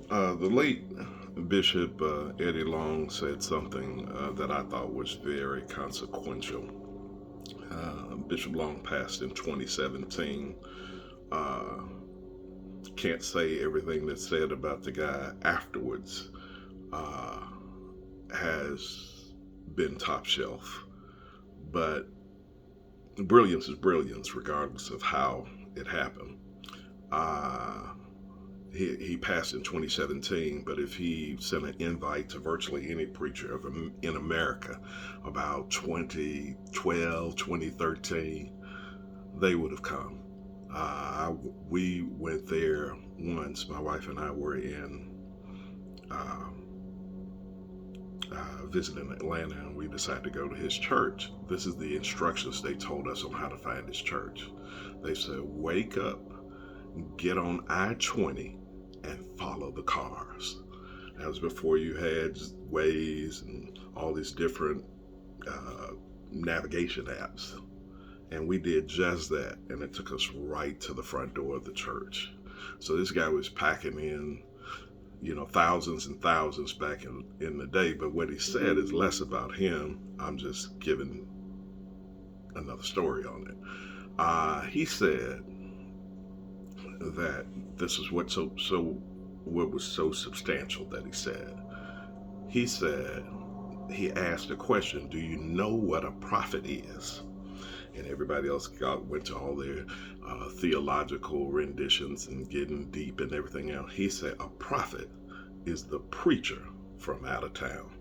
The late Bishop Eddie Long said something that I thought was very consequential. Bishop Long passed in 2017. Uh, can't say everything that's said about the guy afterwards uh, has been top shelf, but brilliance is brilliance, regardless of how it happened. Uh, he passed in 2017, but if he sent an invite to virtually any preacher in America about 2012, 2013, they would have come. We went there once. My wife and I were in uh, visiting Atlanta, and we decided to go to his church. This is the instructions they told us on how to find his church. They said, wake up, get on I-20, and follow the cars. That was before you had Waze and all these different uh, navigation apps. And we did just that, and it took us right to the front door of the church. So this guy was packing in, thousands and thousands back in the day. But what he said is less about him. I'm just giving another story on it. He said that this is what was so substantial that he said. He said he asked a question: do you know what a prophet is? And everybody else went to all their theological renditions and getting deep and everything else. He said a prophet is the preacher from out of town.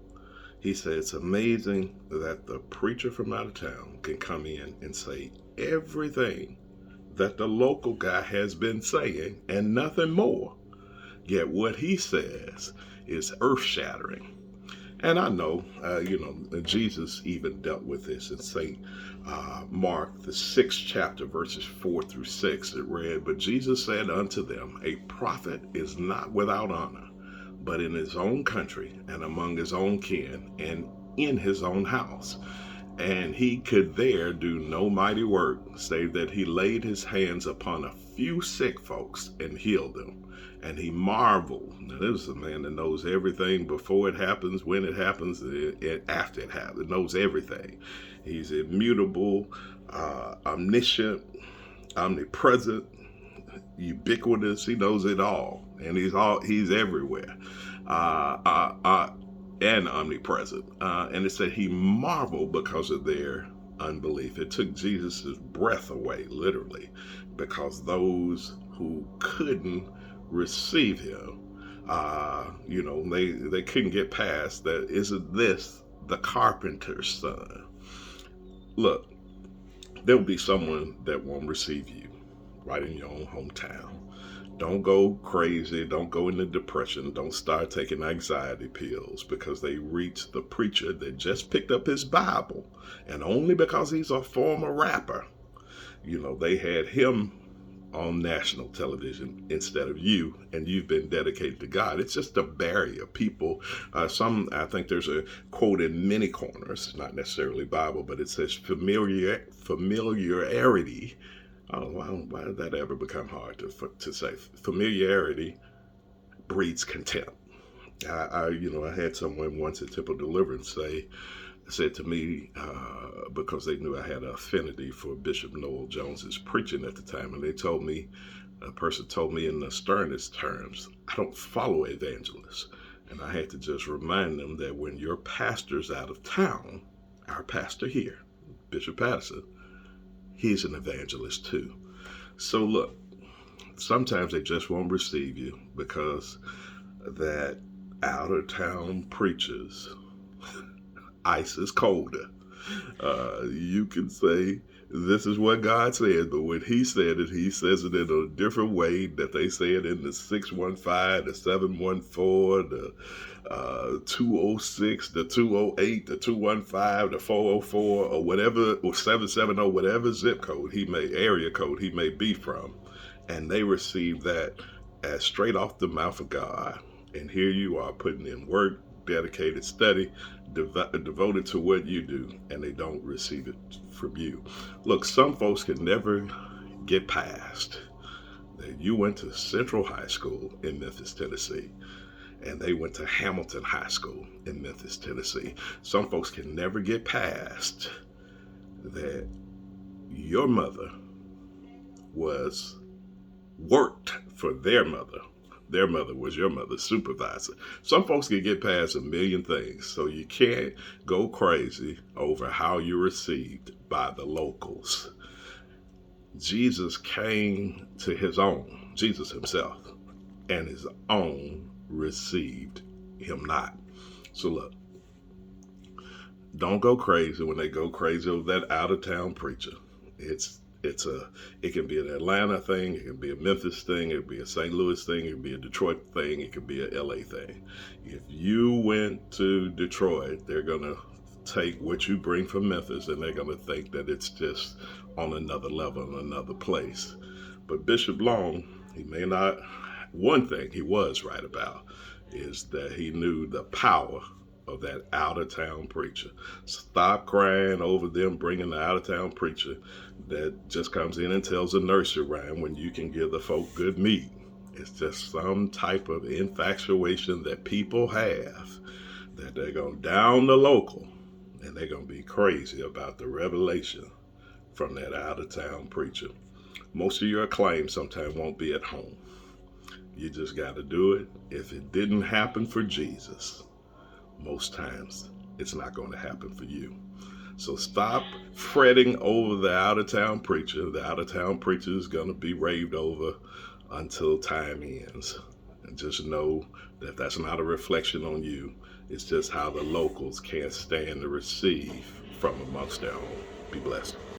He said it's amazing that the preacher from out of town can come in and say everything that the local guy has been saying and nothing more. Yet what he says is earth shattering. And I know, Jesus even dealt with this in St. Mark, the 6th chapter, verses 4 through 6. It read, but Jesus said unto them, a prophet is not without honor, but in his own country and among his own kin and in his own house. And he could there do no mighty work, save that he laid his hands upon a few sick folks and healed them. And he marveled. Now, this is a man that knows everything before it happens, when it happens, and after it happens. Knows everything. He's immutable, omniscient, omnipresent, ubiquitous. He knows it all, and he's everywhere. Uh, uh, uh, and omnipresent. And it said he marveled because of their unbelief. It took Jesus' breath away, literally, because those who couldn't receive him, they couldn't get past that. Isn't this the carpenter's son? Look, there'll be someone that won't receive you right in your own hometown. Don't go crazy. Don't go into depression. Don't start taking anxiety pills because they reached the preacher that just picked up his Bible. And only because he's a former rapper, they had him on national television instead of you, and you've been dedicated to God. It's just a barrier. People, I think there's a quote in many corners, not necessarily Bible, but it says familiarity. Oh, why did that ever become hard to say? Familiarity breeds contempt. I had someone once at Temple Deliverance said to me, because they knew I had an affinity for Bishop Noel Jones's preaching at the time, and a person told me in the sternest terms, I don't follow evangelists. And I had to just remind them that when your pastor's out of town, our pastor here, Bishop Patterson, he's an evangelist too. So look, sometimes they just won't receive you because that out of town preachers, ice is colder. You can say this is what God said, but when He said it, He says it in a different way that they say it in the 615, the 714, the 206, the 208, the 215, the 404, or whatever, or 770, whatever zip code area code he may be from. And they receive that as straight off the mouth of God. And here you are putting in work, dedicated study, devoted to what you do, and they don't receive it from you. Look, some folks can never get past that you went to Central High School in Memphis, Tennessee, and they went to Hamilton High School in Memphis, Tennessee. Some folks can never get past that your mother was worked for their mother. Their mother was your mother's supervisor. Some folks can get past a million things, so you can't go crazy over how you're received by the locals. Jesus came to his own, Jesus himself, and his own received him not. So look, don't go crazy when they go crazy over that out of town preacher. It can be an Atlanta thing, it can be a Memphis thing, it can be a St. Louis thing, it can be a Detroit thing, it can be a LA thing. If you went to Detroit, they're gonna take what you bring from Memphis and they're gonna think that it's just on another level, in another place. But Bishop Long, he may not. One thing he was right about is that he knew the power of that out of town preacher. Stop crying over them bringing the out of town preacher that just comes in and tells a nursery rhyme when you can give the folk good meat. It's just some type of infatuation that people have that they're going to down the local and they're going to be crazy about the revelation from that out of town preacher. Most of your acclaim sometimes won't be at home. You just got to do it. If it didn't happen for Jesus, most times it's not going to happen for you. So stop fretting over the out of town preacher. The out of town preacher is going to be raved over until time ends. And just know that that's not a reflection on you. It's just how the locals can't stand to receive from amongst their own. Be blessed.